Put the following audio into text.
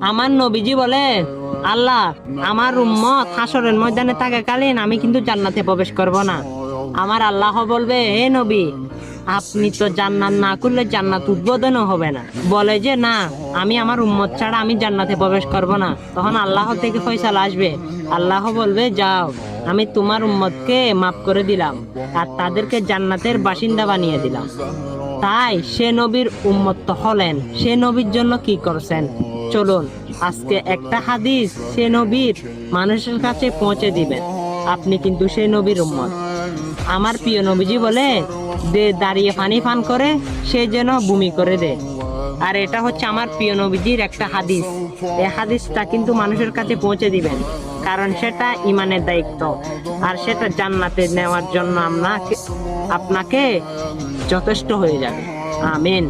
আমার নবীজি বলে, আল্লাহ, আমার উম্মত হাসরের ময়দানে থাকাকালীন আমি কিন্তু জান্নাতে প্রবেশ করব না। আমার আল্লাহ বলবে, হে নবী, আপনি তো জান্নাত না করলে জান্নাত উদ্বোধনও হবে না। বলে যে না, আমি আমার উম্মত ছাড়া আমি জান্নাতে প্রবেশ করব না। তখন আল্লাহ থেকে ফয়সালা আসবে। আল্লাহ বলবে, যাও, আমি তোমার উম্মতকে মাফ করে দিলাম আর তাদেরকে জান্নাতের বাসিন্দা বানিয়ে দিলাম। তাই সে নবীর উম্মত তো হলেন, সে নবীর জন্য কি করছেন? চলুন আজকে একটা হাদিস সে নবীর মানুষের কাছে পৌঁছে দিবেন। আপনি কিন্তু সেই নবীর উম্মত। আমার প্রিয় নবীজি বলে, যে দাঁড়িয়ে পানি পান করে সে যেন বমি করে দেয়। আর এটা হচ্ছে আমার প্রিয় নবীজির একটা হাদিস। এই হাদিসটা কিন্তু মানুষের কাছে পৌঁছে দিবেন, কারণ সেটা ইমানের দায়িত্ব, আর সেটা জান্নাতে নেওয়ার জন্য আপনাকে যথেষ্ট হয়ে যাবে। আমিন।